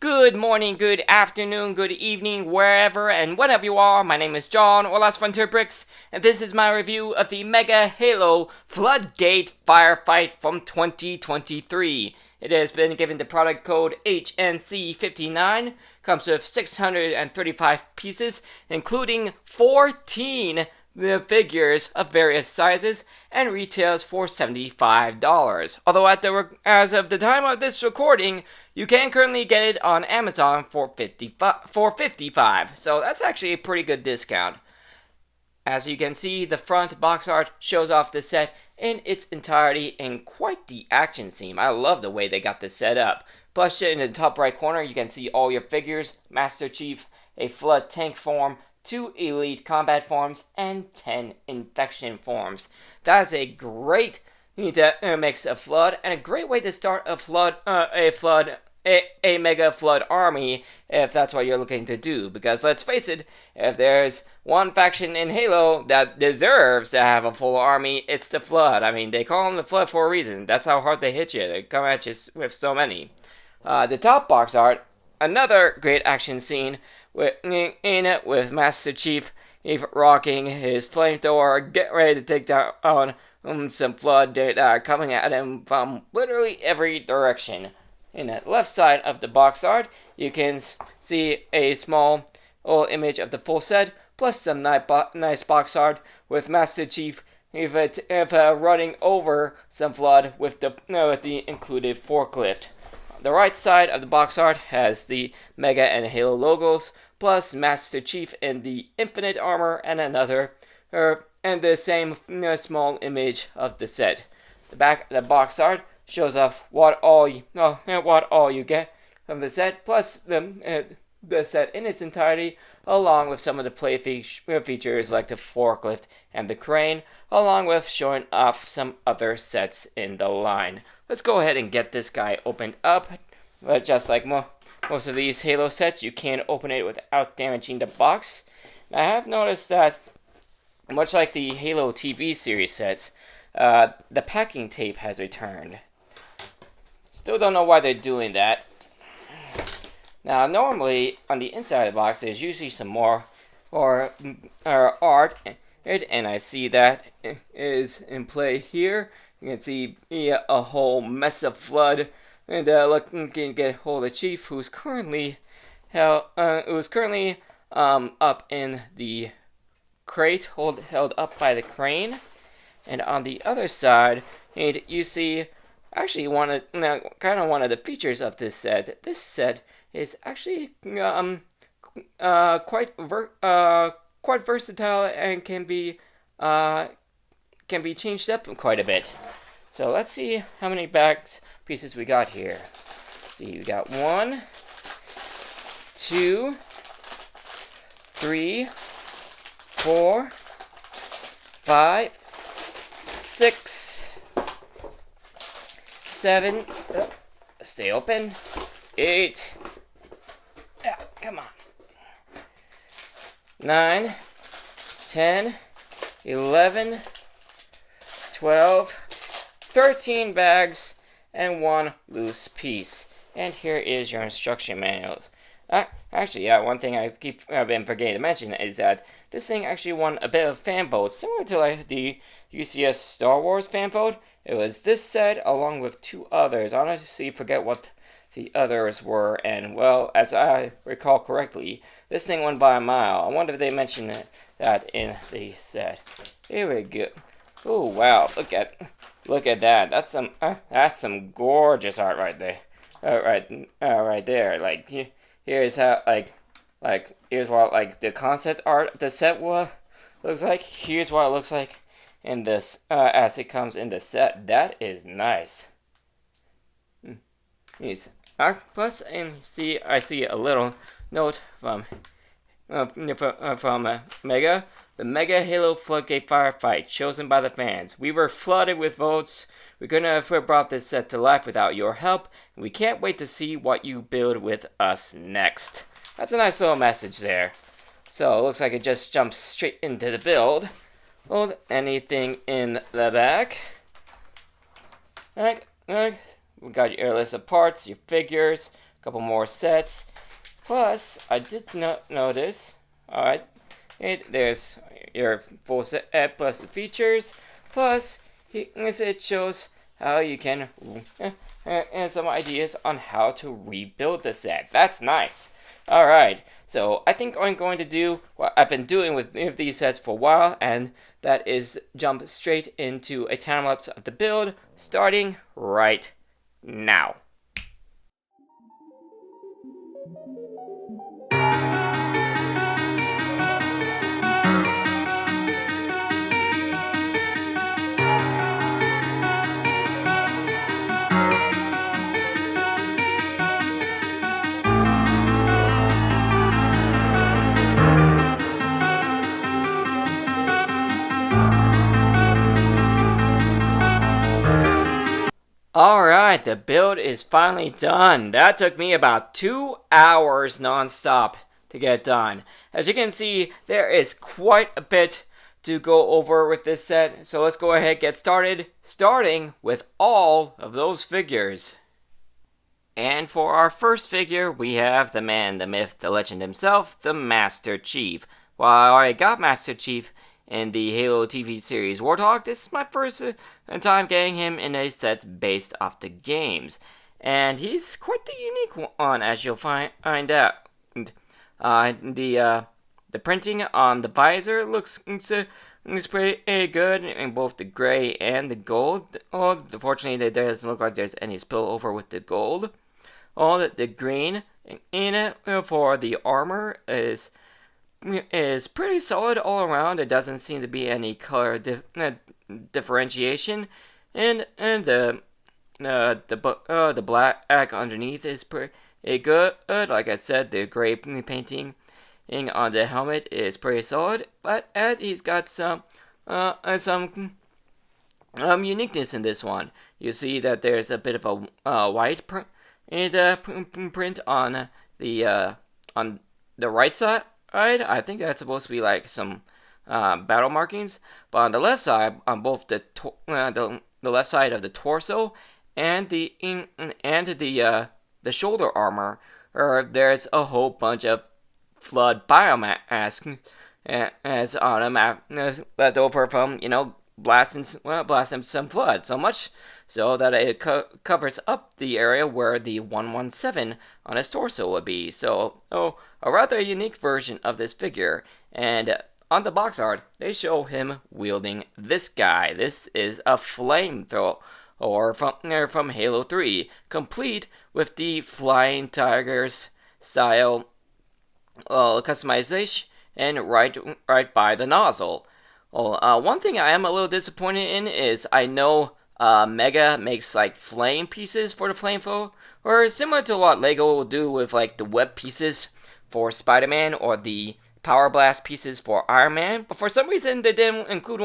Good morning, good afternoon, good evening, wherever and whenever you are. My name is John, or Last Frontier Bricks, and this is my review of the Mega Halo Floodgate Firefight from 2023. It has been given the product code HNC59, comes with 635 pieces, including 14 figures of various sizes, and retails for $75. Although as of the time of this recording, you can currently get it on Amazon for $55. So that's actually a pretty good discount. As you can see, the front box art shows off the set in its entirety in quite the action scene. I love the way they got this set up. Plus, in the top right corner, you can see all your figures: Master Chief, a Flood tank form, 2 Elite combat forms, and 10 infection forms. That is a great mix of Flood, and a great way to start a mega Flood army, if that's what you're looking to do. Because let's face it, if there's one faction in Halo that deserves to have a full army, it's the Flood. I mean, they call them the Flood for a reason. That's how hard they hit you. They come at you with so many. The top box art, another great action scene in it with Master Chief rocking his flamethrower, get ready to take down some Flood that are coming at him from literally every direction. In the left side of the box art, you can see a small old image of the full set, plus some nice box art with Master Chief running over some Flood with the included forklift. The right side of the box art has the Mega and Halo logos, plus Master Chief in the Infinite armor and and the same small image of the set. The back of the box art shows off what all you get from the set, plus the set in its entirety, along with some of the play features like the forklift and the crane, along with showing off some other sets in the line. Let's go ahead and get this guy opened up. Just like most of these Halo sets, you can't open it without damaging the box. I have noticed that, much like the Halo TV series sets, the packing tape has returned. Still don't know why they're doing that. Now, normally on the inside of the box, there's usually some more art, and I see that is in play here. You can see a whole mess of Flood, and looking to get hold of Chief, who's currently up in the crate, held up by the crane. And on the other side, you see actually one of the features of this set. This set is actually quite versatile and can be changed up quite a bit. So let's see how many pieces we got here. Let's see, we got 1, 2, 3, 4, 5, 6, 7, stay open, 8, come on, 9, 10, 11, 12, 13 bags, and 1 loose piece. And here is your instruction manuals. One thing I've been forgetting to mention is that this thing actually won a bit of fan votes, similar to like the UCS Star Wars fan vote. It was this set along with 2 others. I honestly forget what the others were, and well, as I recall correctly, this thing won by a mile. I wonder if they mentioned that in the set. Here we go. Oh wow! Look at that. That's some gorgeous art right there. Right there. Like here's how here's what the concept art of the set looks like. Here's what it looks like in this as it comes in the set. That is nice. Yes. Plus, and I see a little note from Mega. The Mega Halo Floodgate Firefight, chosen by the fans. We were flooded with votes. We couldn't have brought this set to life without your help, and we can't wait to see what you build with us next. That's a nice little message there. So, it looks like it just jumps straight into the build. Hold anything in the back. We got your list of parts, your figures, couple more sets. Plus, I did not notice. Alright, there's your full set plus the features. Plus, it shows how you can and some ideas on how to rebuild the set. That's nice. Alright, so I think I'm going to do what I've been doing with these sets for a while, and that is jump straight into a time lapse of the build, starting right now. Alright, the build is finally done. That took me about 2 hours non-stop to get done. As you can see, there is quite a bit to go over with this set, so let's go ahead and get started, starting with all of those figures. And for our first figure, we have the man, the myth, the legend himself, the Master Chief. While I already got Master Chief in the Halo TV series Warthog, this is my first time getting him in a set based off the games. And he's quite the unique one, as you'll find out. The printing on the visor looks pretty good in both the gray and the gold. Fortunately, it doesn't look like there's any spillover with the gold. The green in it for the armor is pretty solid all around. There doesn't seem to be any color differentiation, and the black underneath is pretty good. Like I said, the gray painting on the helmet is pretty solid, but he's got some uniqueness in this one. You see that there's a bit of a white print on the right side. I think that's supposed to be like some battle markings, but on the left side, on both the left side of the torso and the shoulder armor, there's a whole bunch of flood biomass as on them left over from blasting some flood, so much so that it covers up the area where the 117 on his torso would be. So, a rather unique version of this figure. And on the box art, they show him wielding this guy. This is a flamethrower from Halo 3, complete with the Flying Tigers style customization and right by the nozzle. One thing I am a little disappointed in is I know Mega makes like flame pieces for the flamethrower, or similar to what Lego will do with like the web pieces for Spider-Man or the Power Blast pieces for Iron Man, but for some reason they didn't include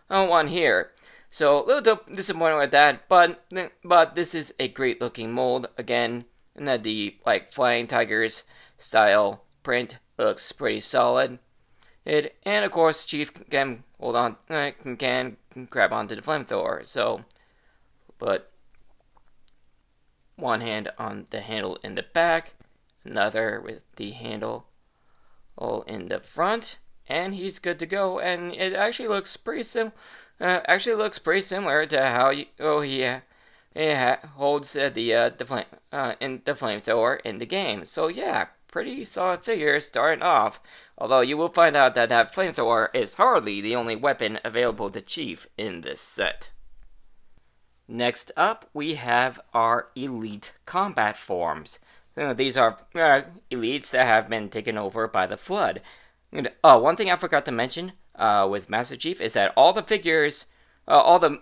one here. So a little disappointed with that, but this is a great looking mold. Again, and the like Flying Tigers style print looks pretty solid. And of course, Chief can hold on, can grab onto the flamethrower. So, put one hand on the handle in the back, another with the handle all in the front, and he's good to go. And it actually looks pretty similar to how he holds the flamethrower in the game. So yeah, pretty solid figure starting off. Although you will find out that flamethrower is hardly the only weapon available to Chief in this set. Next up, we have our elite combat forms. These are elites that have been taken over by the Flood. And, one thing I forgot to mention with Master Chief is that all the figures, all the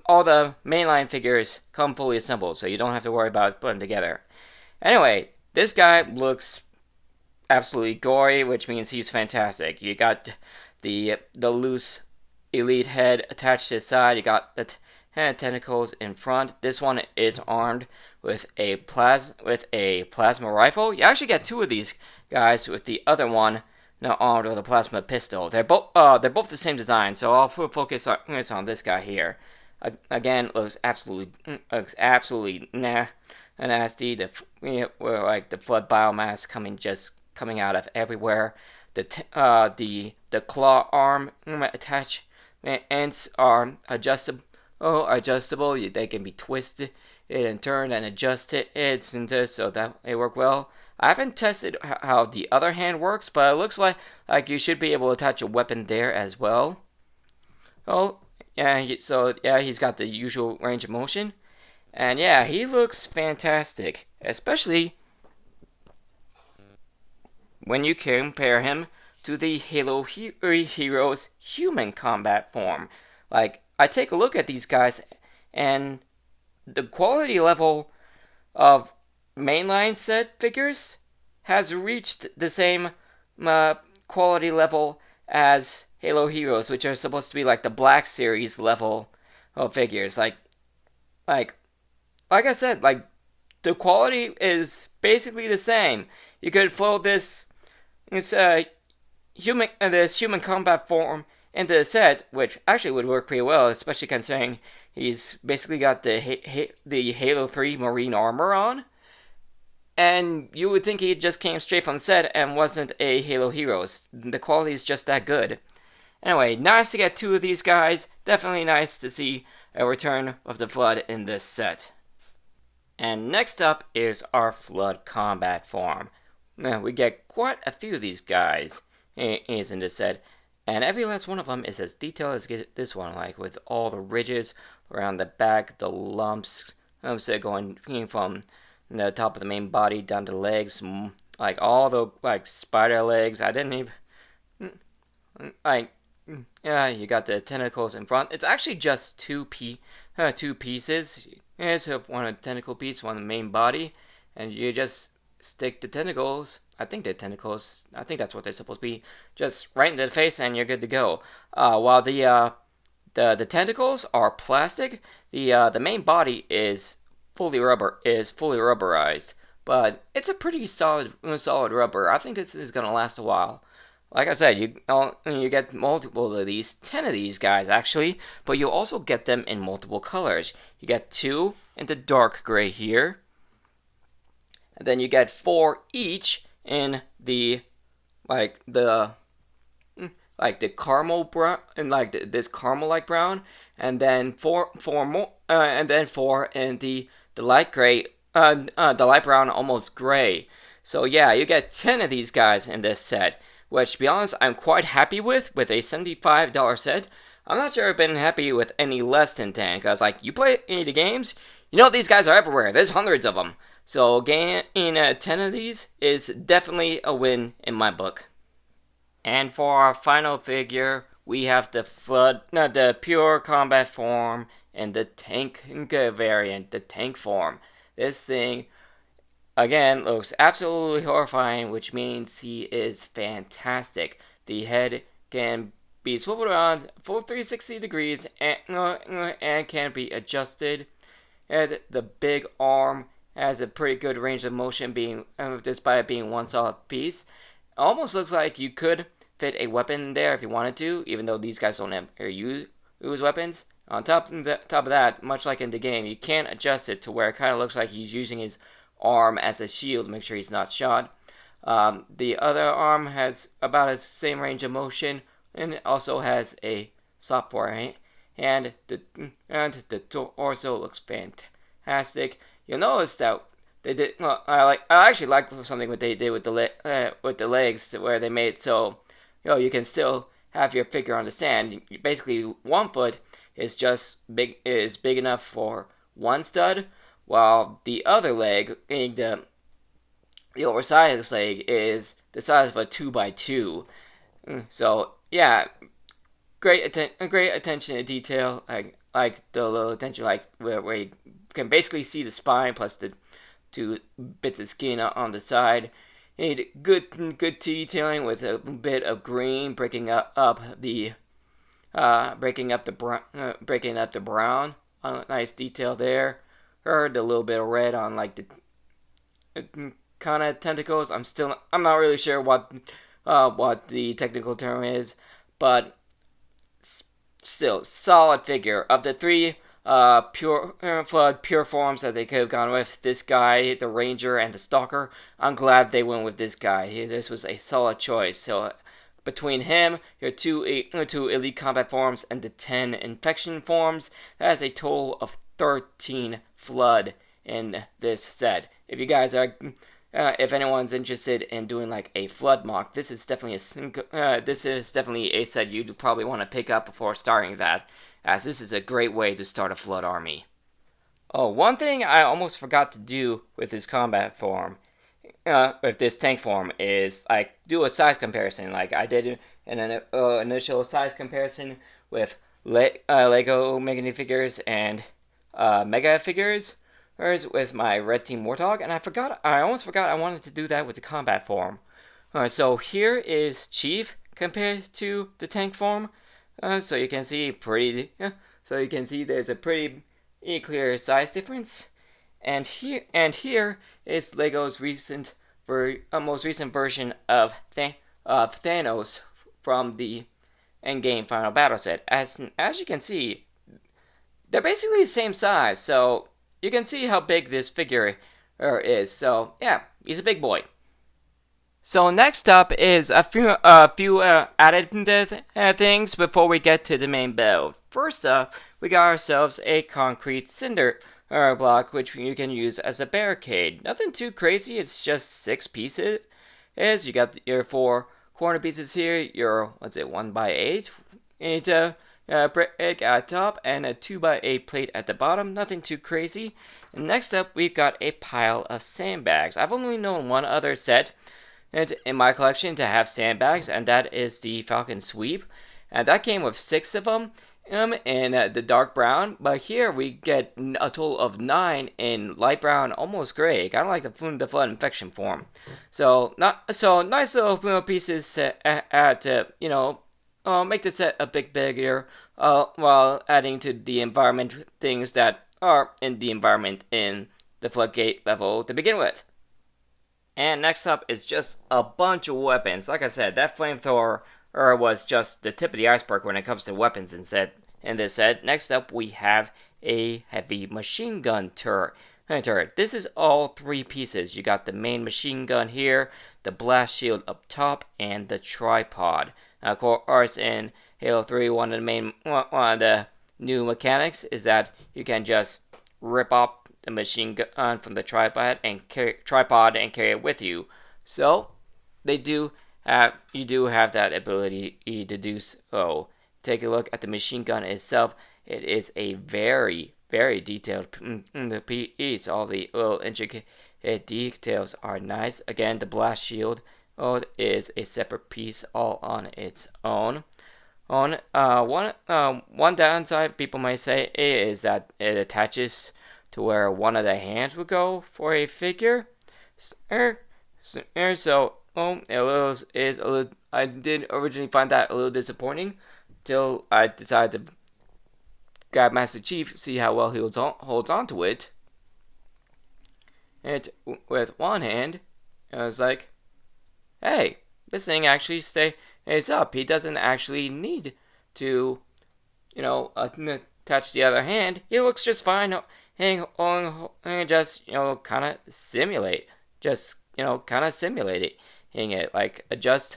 mainline figures come fully assembled, so you don't have to worry about putting them together. Anyway, this guy looks absolutely gory, which means he's fantastic. You got the loose elite head attached to his side. You got the tentacles in front. This one is armed with a plasma rifle. You actually get two of these guys, with the other one now armed with a plasma pistol. They're both the same design, so I'll focus on this guy here. Again, looks absolutely nasty. Like the flood biomass coming out of everywhere. The claw arm attachments are adjustable. Adjustable. They can be twisted and turned and adjusted. So that it work well. I haven't tested how the other hand works, but it looks like you should be able to attach a weapon there as well. Oh, yeah. So yeah, he's got the usual range of motion, and yeah, he looks fantastic, especially when you compare him to the Halo Heroes human combat form. Like, I take a look at these guys, and the quality level of mainline set figures has reached the same quality level as Halo Heroes, which are supposed to be like the Black Series level of figures. Like, like I said, like the quality is basically the same. You could fold this human combat form into the set, which actually would work pretty well, especially considering he's basically got the Halo 3 Marine armor on. And you would think he just came straight from the set and wasn't a Halo Heroes. The quality is just that good. Anyway, nice to get two of these guys. Definitely nice to see a return of the Flood in this set. And next up is our Flood combat form. Now, we get quite a few of these guys in this set, and every last one of them is as detailed as this one, like with all the ridges around the back, the lumps, going from the top of the main body down to the legs, like all the like spider legs. I didn't even like. Yeah, you got the tentacles in front. It's actually just two pieces. So one of the tentacle piece, one of the main body, and you just stick the tentacles. I think that's what they're supposed to be. Just right into the face, and you're good to go. While the tentacles are plastic, the main body is fully rubberized. But it's a pretty solid rubber. I think this is gonna last a while. Like I said, you get multiple of these, 10 of these guys actually, but you also get them in multiple colors. You get 2 in the dark gray here, and then you get 4 each in the caramel brown, and this caramel-like brown, and then four more, and then 4 in the light gray, the light brown, almost gray. So yeah, you get 10 of these guys in this set, which, to be honest, I'm quite happy with a $75 set. I'm not sure I've been happy with any less than 10, because, like, you play any of the games, you know these guys are everywhere. There's hundreds of them. So getting 10 of these is definitely a win in my book. And for our final figure, we have the pure combat form and the tank variant, the tank form. This thing, again, looks absolutely horrifying, which means he is fantastic. The head can be swiveled around full 360 degrees and can be adjusted. And the big arm has a pretty good range of motion, despite it being one solid piece. Almost looks like you could fit a weapon there if you wanted to, even though these guys don't use weapons. On top of that, much like in the game, you can adjust it to where it kind of looks like he's using his arm as a shield to make sure he's not shot. The other arm has about the same range of motion, and it also has a slot for a hand. The torso looks fantastic. You'll notice that they did. Well, I actually like something what they did with the legs, where they made it so you can still have your figure on the stand. Basically, one foot is big enough for one stud, while the other leg, the oversized leg, is the size of a 2x2. So yeah, great attention to detail. Like the little attention, like where you can basically see the spine plus the 2 bits of skin on the side. You need good detailing with a bit of green breaking up the brown. Nice detail there. Heard a little bit of red on like the kind of tentacles. I'm not really sure what the technical term is, but still solid figure. Of the 3 Flood pure forms that they could have gone with. This guy, the Ranger, and the Stalker. I'm glad they went with this guy. This was a solid choice. So between him, your two elite combat forms, and the 10 infection forms, that is a total of 13 Flood in this set. If you guys are if anyone's interested in doing like a flood mock, this is definitely a set you'd probably want to pick up before starting that, as this is a great way to start a flood army. Oh, one thing I almost forgot to do with this combat form, with this tank form, is like do a size comparison. Like I did an initial size comparison with Lego minifigures and Mega figures with my Red Team Warthog, and I almost forgot I wanted to do that with the combat form. So here is Chief compared to the tank form. So you can see there's a pretty clear size difference. And here is Lego's most recent version of Thanos from the Endgame Final Battle set. As you can see, they're basically the same size, so you can see how big this figure is. So yeah, he's a big boy. So next up is a few added things before we get to the main build. First up, we got ourselves a concrete cinder block, which you can use as a barricade. Nothing too crazy. It's just 6 pieces. You got your 4 corner pieces here. Your 1x8. Brick at top and a 2x8 plate at the bottom. Nothing too crazy. And next up, we've got a pile of sandbags. I've only known one other set in my collection to have sandbags, and that is the Falcon Sweep. And that came with 6 of them in the dark brown. But here we get a total of 9 in light brown, almost gray. Kind of like the Flood Infection form. So nice little pieces make the set a bit bigger while adding to the environment things that are in the environment in the Floodgate level to begin with. And next up is just a bunch of weapons. Like I said, that flamethrower was just the tip of the iceberg when it comes to weapons in this set. Next up, we have a heavy machine gun turret. This is all 3 pieces. You got the main machine gun here, the blast shield up top, and the tripod. Now, of course, in Halo 3, one of the new mechanics is that you can just rip off the machine gun from the tripod and carry it with you. So you do have that ability to do so. Take a look at the machine gun itself. It is a very, very detailed piece. All the little intricate details are nice. Again, the blast shield is a separate piece all on its own. One downside people might say is that it attaches to where one of the hands would go for a figure. I did originally find that a little disappointing till I decided to grab Master Chief, see how well he holds on to it. And with one hand, I was like, hey, this thing actually stays up. He doesn't actually need to, attach the other hand. He looks just fine. Just kind of simulate it, like adjust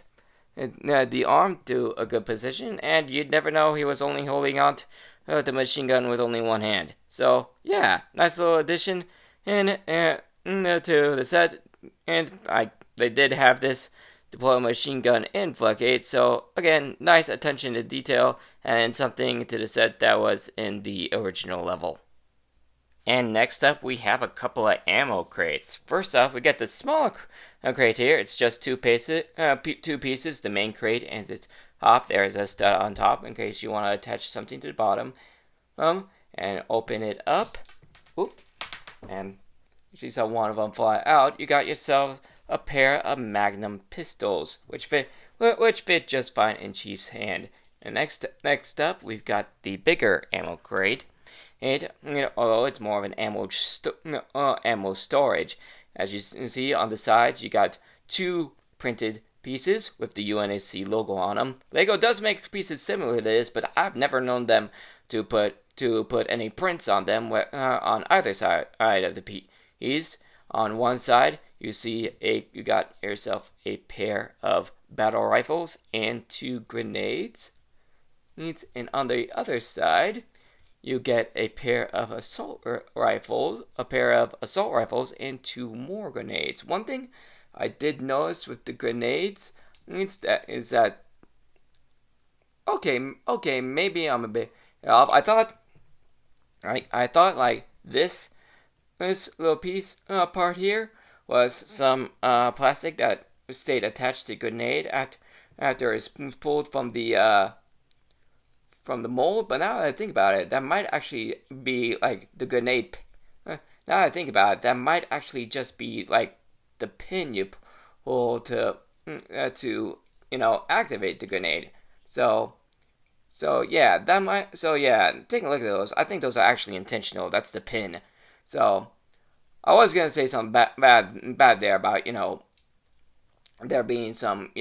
the arm to a good position, and you'd never know he was only holding on to the machine gun with only one hand. So yeah, nice little addition to the set, and they did have this deploy machine gun in Floodgate, so again, nice attention to detail and something to the set that was in the original level. And next up, we have a couple of ammo crates. First off, we get the small crate here. It's just 2 pieces. The main crate and its top. There's a stud on top in case you want to attach something to the bottom. And open it up. Oop. And you saw one of them fly out. You got yourself a pair of Magnum pistols, which fit just fine in Chief's hand. And next up, we've got the bigger ammo crate. Although it's more of an ammo storage. As you can see on the sides, you got 2 printed pieces with the UNSC logo on them. Lego does make pieces similar to this, but I've never known them to put any prints on them on either side of the piece. On one side, you got yourself a pair of battle rifles and 2 grenades. And on the other side, you get a pair of assault rifles, and 2 more grenades. One thing I did notice with the grenades is that okay, maybe I'm a bit off. I thought like this little piece part here was some plastic that stayed attached to the grenade after it's pulled from the mold, but now that I think about it, that might actually be like the grenade. Now that I think about it, that might actually just be like the pin you pull to activate the grenade. So yeah, taking a look at those, I think those are actually intentional. That's the pin. So I was gonna say something bad there about there being some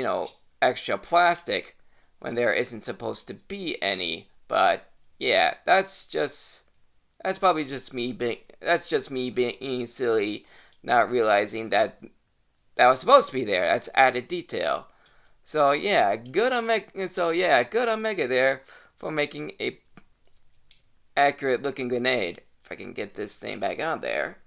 extra plastic when there isn't supposed to be any. But yeah, that's probably just me being silly, not realizing that was supposed to be there. That's added detail. Good on Mega there for making a accurate looking grenade. If I can get this thing back on there.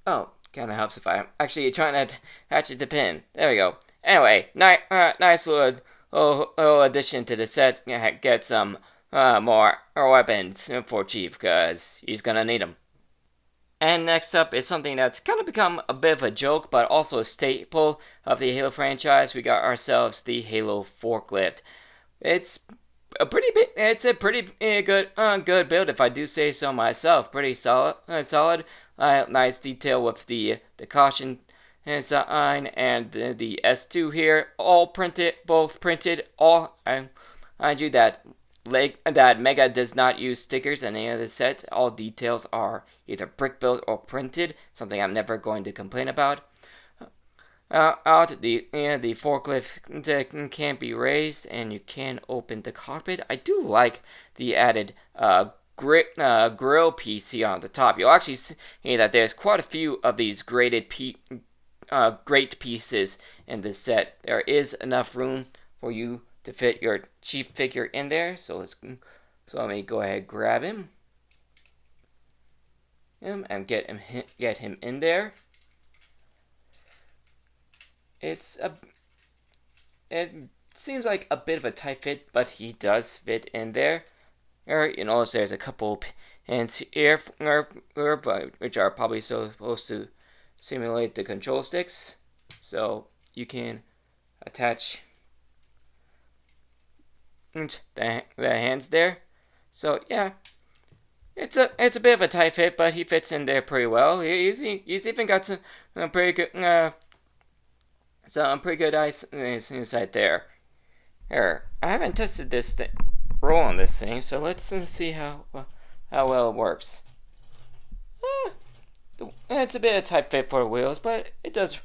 Oh, kind of helps if I'm actually trying to hatchet the pin. There we go. Anyway, nice little addition to the set. Get some more weapons for Chief, because he's gonna need them. And next up is something that's kind of become a bit of a joke, but also a staple of the Halo franchise. We got ourselves the Halo forklift. It's a pretty good build, if I do say so myself. Pretty solid. Nice detail with the caution sign and the S2 here, both printed. Mind you that Mega does not use stickers in any of the sets. All details are either brick built or printed, something I'm never going to complain about. The forklift can be raised, and you can open the cockpit. I do like the added grill piece here on the top. You'll actually see that there's quite a few of these grate pieces in this set. There is enough room for you to fit your Chief figure in there. So let me go ahead and grab him and get him in there. It seems like a bit of a tight fit, but he does fit in there. You notice there's a couple pins here, which are probably supposed to simulate the control sticks, so you can attach the hands there. So yeah, it's a bit of a tight fit, but he fits in there pretty well. He's even got some pretty good eyes inside there. Here, I haven't tested this roll on this thing, so let's see how well it works. It's a bit of a tight fit for the wheels, but it does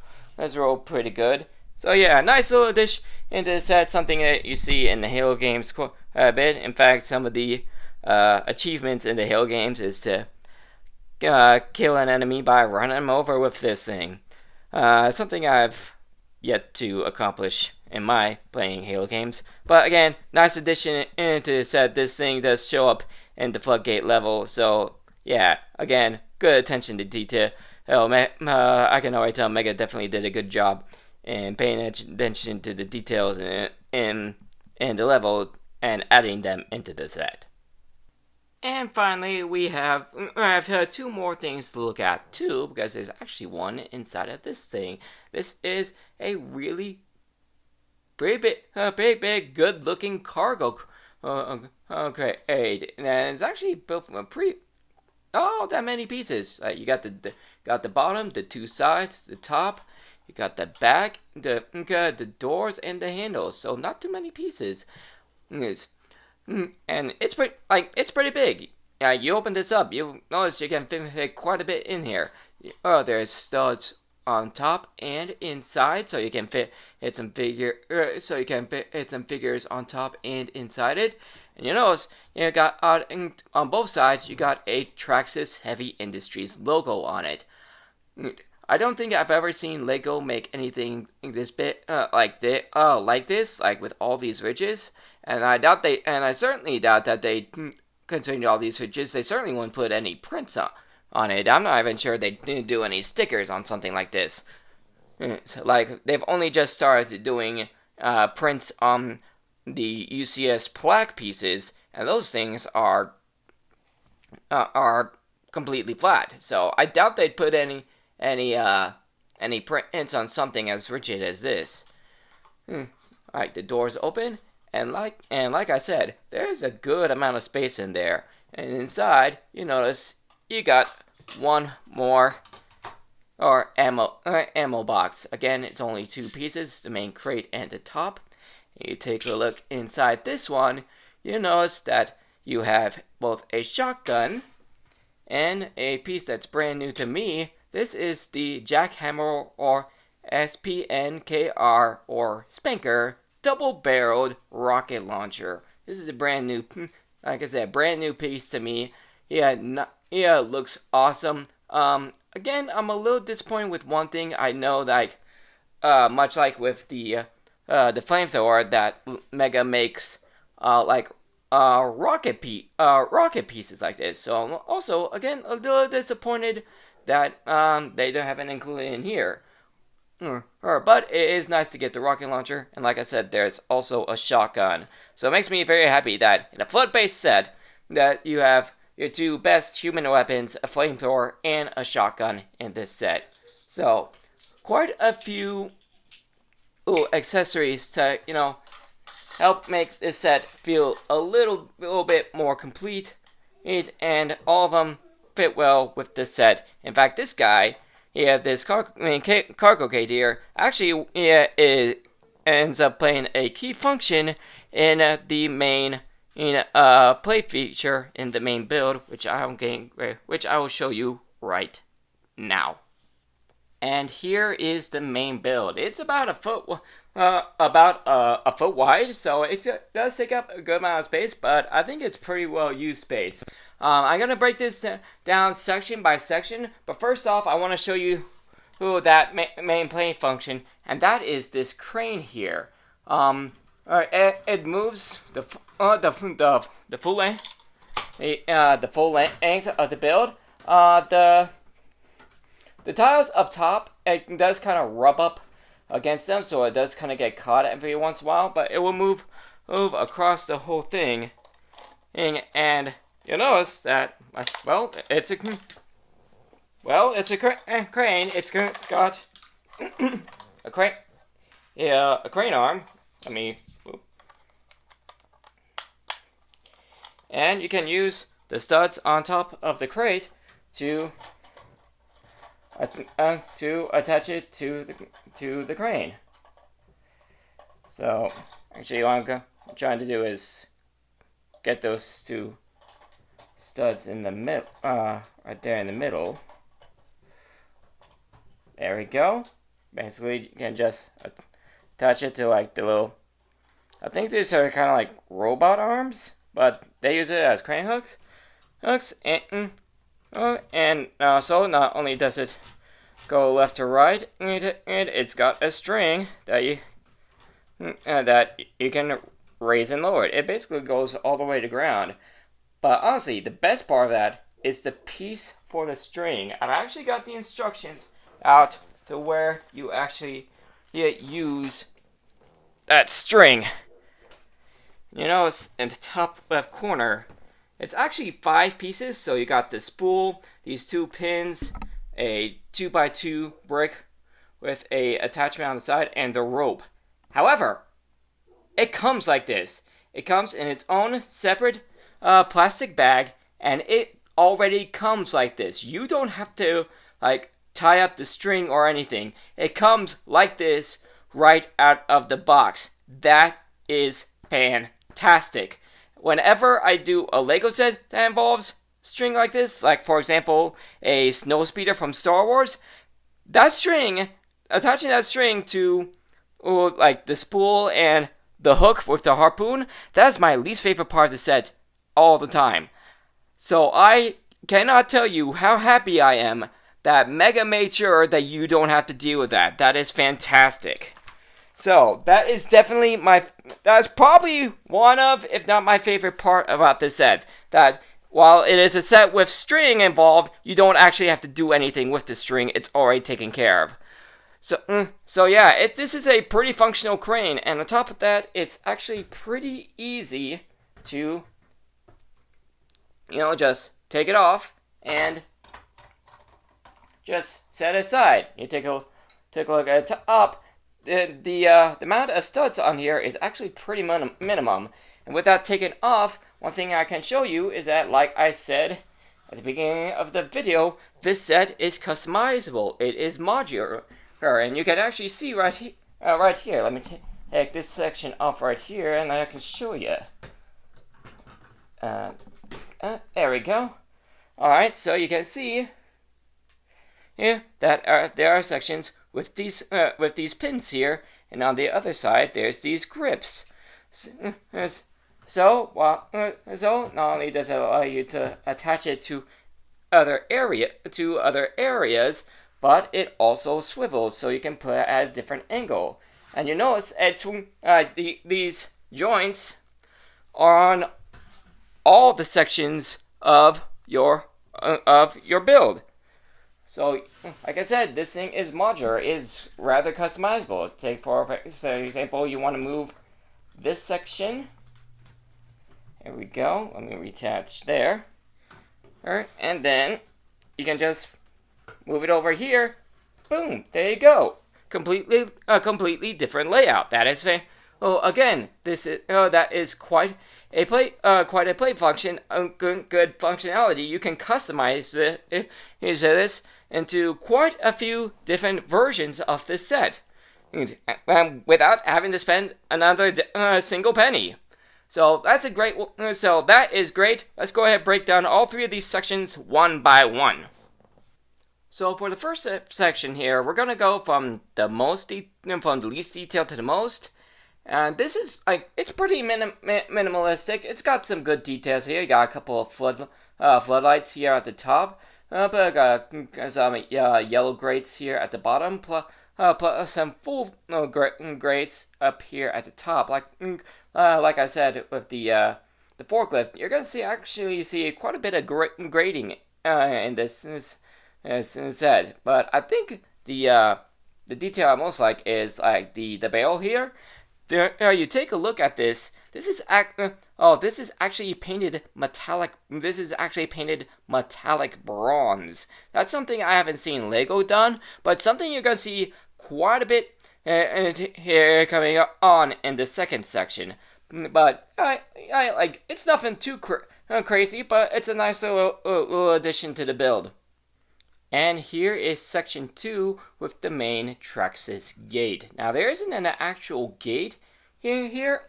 roll pretty good. So yeah, nice little addition into the set, something that you see in the Halo games quite a bit. In fact, some of the achievements in the Halo games is to kill an enemy by running them over with this thing. Something I've yet to accomplish in my playing Halo games. But again, nice addition into the set. This thing does show up in the Floodgate level, so yeah, again, good attention to detail. I can already tell Mega definitely did a good job in paying attention to the details in the level and adding them into the set. And finally, I've had 2 more things to look at too, because there's actually one inside of this thing. This is a really pretty big, good-looking cargo crate, and it's actually built from that many pieces. You got the bottom, the 2 sides, the top. You got the back, the doors, and the handles. So not too many pieces. And it's pretty big. You open this up, you notice you can fit quite a bit in here. Oh, there's studs on top and inside, so you can fit some figures on top and inside it. And you notice you got on both sides you got a Traxxas Heavy Industries logo on it. I don't think I've ever seen Lego make anything this bit like this, like with all these ridges. And I certainly doubt that they, considering all these ridges, they certainly wouldn't put any prints on it. I'm not even sure they didn't do any stickers on something like this. Like they've only just started doing prints on the UCS plaque pieces, and those things are completely flat. So I doubt they'd put any prints on something as rigid as this. Alright, the doors open, and like I said, there's a good amount of space in there. And inside, you notice you got one more ammo box. Again, it's only 2 pieces, the main crate and the top. You take a look inside this one, you notice that you have both a shotgun and a piece that's brand new to me. This is the Jackhammer or SPNKR or Spanker double-barreled rocket launcher. This is a brand new, like I said, brand new piece to me. Yeah, looks awesome. Again, I'm a little disappointed with one thing. I know, like, much like with the flamethrower that Mega makes, rocket pieces like this. So I'm also, again, a little disappointed that they haven't included in here. But it is nice to get the rocket launcher, and like I said, there's also a shotgun. So it makes me very happy that in a flood-based set, that you have your 2 best human weapons, a flamethrower and a shotgun in this set. So, quite a few accessories to, help make this set feel a little bit more complete, and all of them fit well with this set. In fact, this guy, this cargo crate here, actually, it ends up playing a key function in the main play feature in the main build, which I will show you right now. And here is the main build. It's about a foot wide, so it does take up a good amount of space, but I think it's pretty well used space. I'm gonna break this down section by section, but first off, I want to show you that main play function, and that is this crane here. It moves the full length, of the build. The tiles up top, it does kind of rub up against them, so it does kind of get caught every once in a while, but it will move across the whole thing, and you'll notice that, well, it's a crane. It's got a crane arm. And you can use the studs on top of the crate to attach it to the crane. So actually, what I'm trying to do is get those 2 studs in the middle, right there in the middle. There we go. Basically, you can just attach it to like the little. I think these are kind of like robot arms, but they use it as crane hooks. So not only does it go left to right, and it's got a string that you can raise and lower. It basically goes all the way to ground. But honestly, the best part of that is the piece for the string. I've actually got the instructions out to where you actually use that string. You notice in the top left corner, it's actually 5 pieces. So you got the spool, these 2 pins, a 2x2 brick with a attachment on the side, and the rope. However, it comes like this. It comes in its own separate plastic bag, and it already comes like this. You don't have to like tie up the string or anything. It comes like this right out of the box. That is fantastic. Whenever I do a Lego set that involves string like this, like for example a snow speeder from Star Wars, that string, attaching that string to like the spool and the hook with the harpoon, that's my least favorite part of the set all the time. So I cannot tell you how happy I am that Mega made sure that you don't have to deal with that. That is fantastic. So that is definitely that's probably one of, if not my favorite part about this set. That while it is a set with string involved, you don't actually have to do anything with the string. It's already taken care of. So yeah, this is a pretty functional crane, and on top of that, it's actually pretty easy to, just take it off and just set it aside. You take a look at the top. The amount of studs on here is actually pretty minimum. And with that taken off, one thing I can show you is that, like I said at the beginning of the video, this set is customizable. It is modular, and you can actually see right here. Let me take this section off right here, and I can show you. There we go. All right, so you can see here that there are sections with these pins here, and on the other side there's these grips. So not only does it allow you to attach it to other areas, but it also swivels, so you can put it at a different angle. And you notice these joints are on all the sections of your build. So, like I said, this thing is modular, is rather customizable. Take for example, you want to move this section. There we go. Let me reattach there. Alright, and then you can just move it over here. Boom, there you go. Completely different layout. That is again, that is quite a play function. Good functionality. You can customize this into quite a few different versions of this set, without having to spend another single penny. So that's so that is great. Let's go ahead and break down all three of these sections one by one. So for the first section here, we're gonna go from the least detail to the most. And this is it's pretty minimalistic. It's got some good details here. You got a couple of floodlights here at the top, but I got some yellow grates here at the bottom, plus some full grates up here at the top. Like I said with the forklift, you're gonna see quite a bit of grating in this set. But I think the detail I most like is the barrel here. There, you take a look at this. This is actually painted metallic. This is actually painted metallic bronze. That's something I haven't seen Lego done, but something you're gonna see quite a bit here coming on in the second section. But I it's nothing too crazy, but it's a nice little addition to the build. And here is section 2 with the main Traxxas gate. Now there isn't an actual gate here.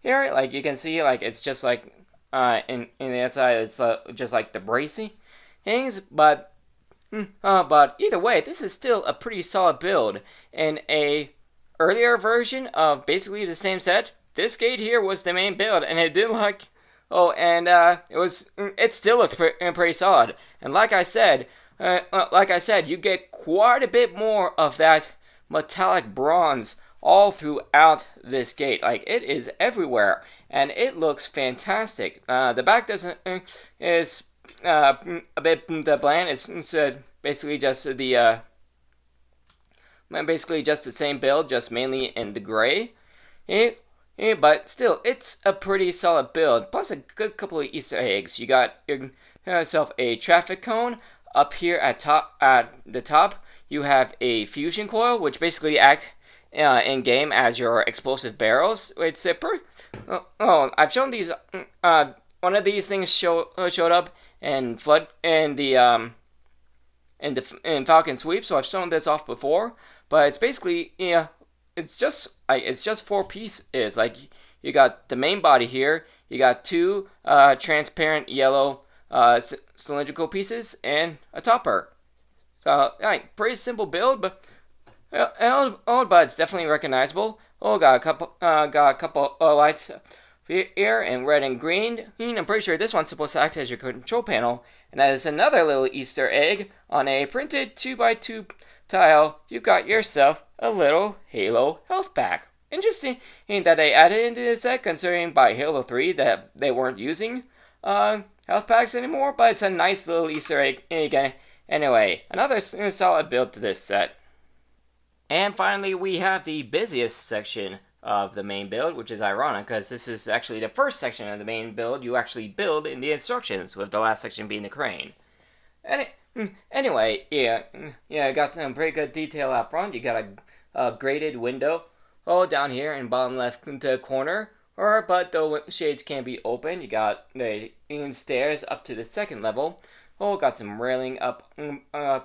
Like you can see, like it's just like in the outside, it's just like the bracing things. But either way, this is still a pretty solid build. In a earlier version of basically the same set, this gate here was the main build, and it didn't it still looked pretty solid. And like I said, you get quite a bit more of that metallic bronze all throughout this gate. Like, it is everywhere, and it looks fantastic. The back is a bit bland. It's basically just the same build, just mainly in the gray. But still, it's a pretty solid build. Plus a good couple of Easter eggs. You got yourself a traffic cone. Up here at the top, you have a fusion coil, which basically act in game as your explosive barrels. It's I've shown these. One of these things showed up in in Falcon Sweep, so I've shown this off before. But it's basically it's just 4 pieces. Like, you got the main body here. You got 2 transparent yellow cylindrical pieces and a topper. So, like, pretty simple build, but old, but it's definitely recognizable. Oh, got a couple lights here in red and green. I'm pretty sure this one's supposed to act as your control panel, and that is another little Easter egg on a printed 2x2 tile. You got yourself a little Halo health pack. Interesting that they added into the set, considering by Halo 3 that they weren't using health packs anymore. But it's a nice little Easter egg again. Anyway, another solid build to this set. And finally, we have the busiest section of the main build, which is ironic because this is actually the first section of the main build you actually build in the instructions, with the last section being the crane. Anyway, I got some pretty good detail up front. You got a graded window down here in bottom left corner, but the shades can't be opened. You got the stairs up to the second level. Got some railing up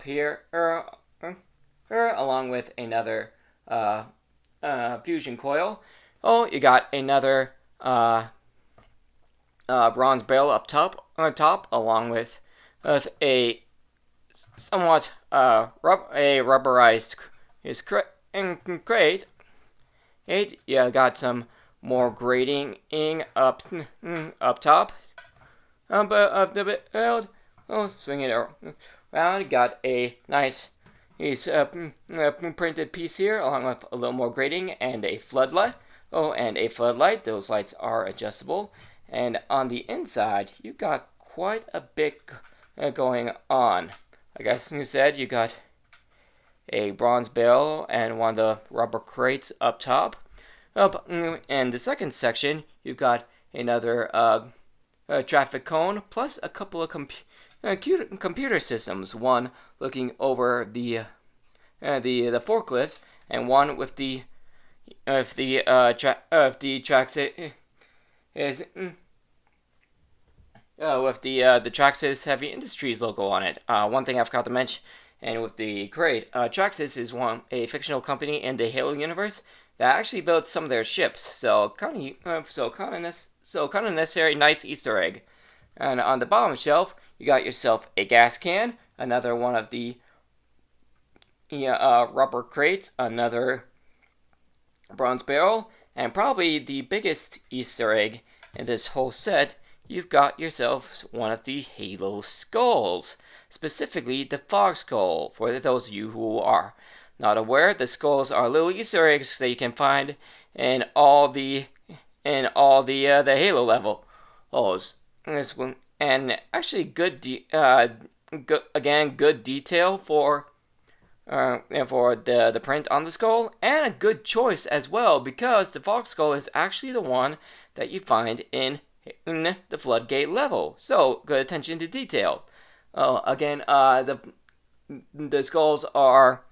here, along with another fusion coil. You got another bronze barrel up top, along with a somewhat rubberized crate. You got some more grading up top of the build. Swing it around. You got a nice printed piece here, along with a little more grading and a floodlight. And a floodlight. Those lights are adjustable. And on the inside, you got quite a bit going on. Like I said, you got a bronze barrel and one of the rubber crates up top. And the second section, you've got another traffic cone, plus a couple of computer systems. One looking over the forklift, and one with the Traxxas Heavy Industries logo on it. One thing I forgot to mention, and with the crate, Traxxas is a fictional company in the Halo universe that actually builds some of their ships. So kind of necessary, nice Easter egg. And on the bottom shelf, you got yourself a gas can, another one of the rubber crates, another bronze barrel, and probably the biggest Easter egg in this whole set, you've got yourself one of the Halo skulls, specifically the Fog Skull. For those of you who are not aware, the skulls are little Easter eggs that you can find in all the Halo levels. And actually good detail for the print on the skull, and a good choice as well, because the Fog Skull is actually the one that you find in the Floodgate level. So good attention to detail. The skulls are,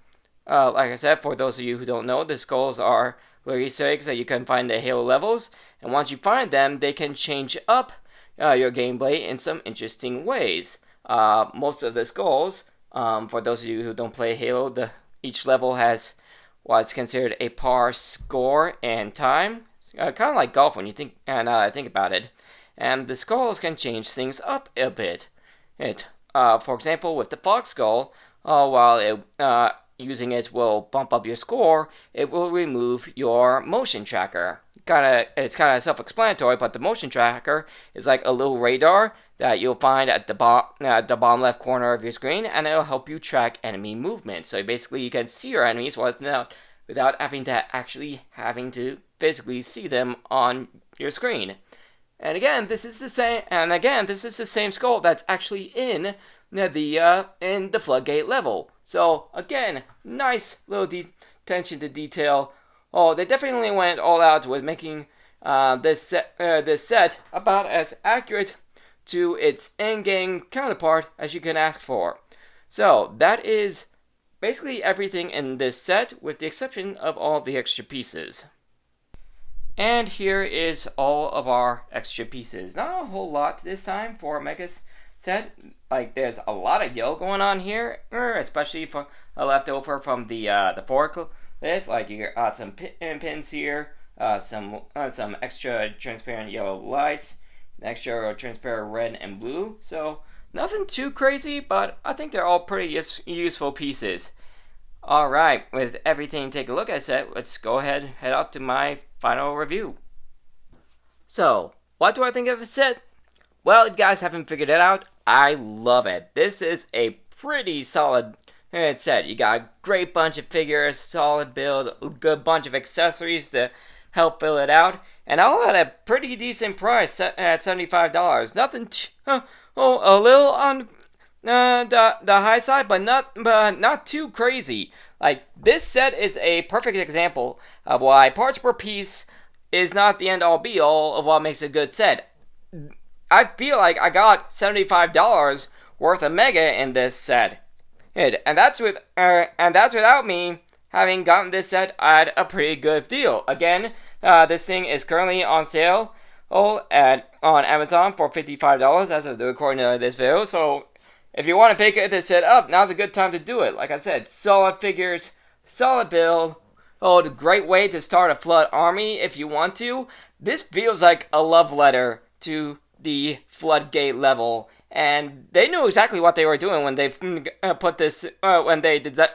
like I said, for those of you who don't know, the skulls are little Easter eggs that you can find in the Halo levels, and once you find them, they can change up your gameplay in some interesting ways. Most of the skulls, for those of you who don't play Halo, each level has what's considered a par score and time. Kind of like golf when you think about it. And the skulls can change things up a bit. For example, with the Fog Skull, while using it will bump up your score, it will remove your motion tracker. It's kind of self-explanatory, but the motion tracker is like a little radar that you'll find at the bottom left corner of your screen, and it'll help you track enemy movement. So basically, you can see your enemies without having to physically see them on your screen. And again, this is the same skull that's actually in the Floodgate level. So again, nice little attention to detail. They definitely went all out with making this set about as accurate to its in-game counterpart as you can ask for. So that is basically everything in this set, with the exception of all the extra pieces. And here is all of our extra pieces. Not a whole lot this time for a Mega set. Like, there's a lot of yellow going on here, especially for a leftover from the forklift. Like, you got some pins here, some extra transparent yellow lights, extra transparent red and blue. So Nothing too crazy, but I think they're all pretty useful pieces. Alright, with everything take a look at set, let's go ahead and head out to my final review. So, what do I think of the set? Well, if you guys haven't figured it out, I love it. This is a pretty solid set. You got a great bunch of figures, solid build, a good bunch of accessories to help fill it out, and all at a pretty decent price at $75. Nothing, a little on the high side, but not too crazy. Like, this set is a perfect example of why parts per piece is not the end all be all of what makes a good set. I feel like I got $75 worth of Mega in this set, and that's without me having gotten this set at a pretty good deal. Again, this thing is currently on sale on Amazon for $55 as of the recording of this video. So if you want to pick this set up, now's a good time to do it. Like I said, solid figures, solid build. A great way to start a Flood army if you want to. This feels like a love letter to the Floodgate level, and they knew exactly what they were doing when they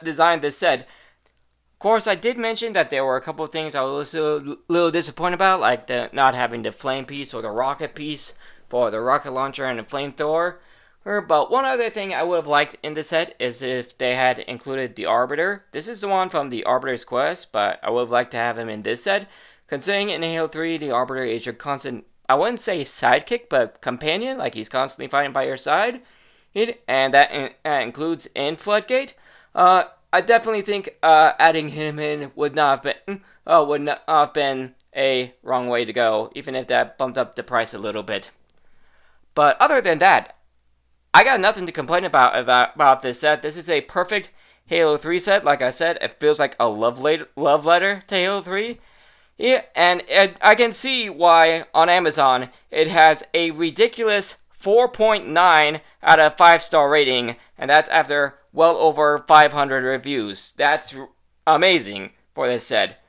designed this set. Of course, I did mention that there were a couple of things I was a little disappointed about, like not having the flame piece or the rocket piece for the rocket launcher and the flamethrower. But one other thing I would have liked in the set is if they had included the Arbiter. This is the one from the Arbiter's Quest, but I would have liked to have him in this set. Considering in Halo 3, the Arbiter is your constant, I wouldn't say sidekick, but companion, like he's constantly fighting by your side. And that includes in Floodgate. I definitely think adding him in would not have been a wrong way to go, even if that bumped up the price a little bit. But other than that, I got nothing to complain about this set. This is a perfect Halo 3 set. Like I said, it feels like a love letter to Halo 3. Yeah, and I can see why on Amazon it has a ridiculous 4.9 out of 5-star rating, and that's after well over 500 reviews. That's amazing for this set.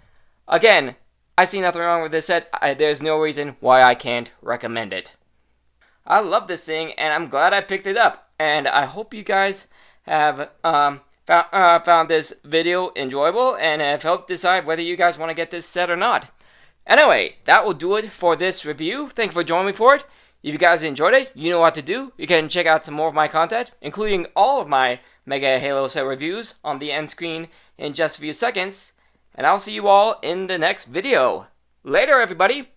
Again, I see nothing wrong with this set. There's no reason why I can't recommend it. I love this thing, and I'm glad I picked it up. And I hope you guys have found this video enjoyable and have helped decide whether you guys want to get this set or not. Anyway, that will do it for this review. Thanks for joining me for it. If you guys enjoyed it, you know what to do. You can check out some more of my content, including all of my Mega Halo set reviews on the end screen in just a few seconds. And I'll see you all in the next video. Later, everybody!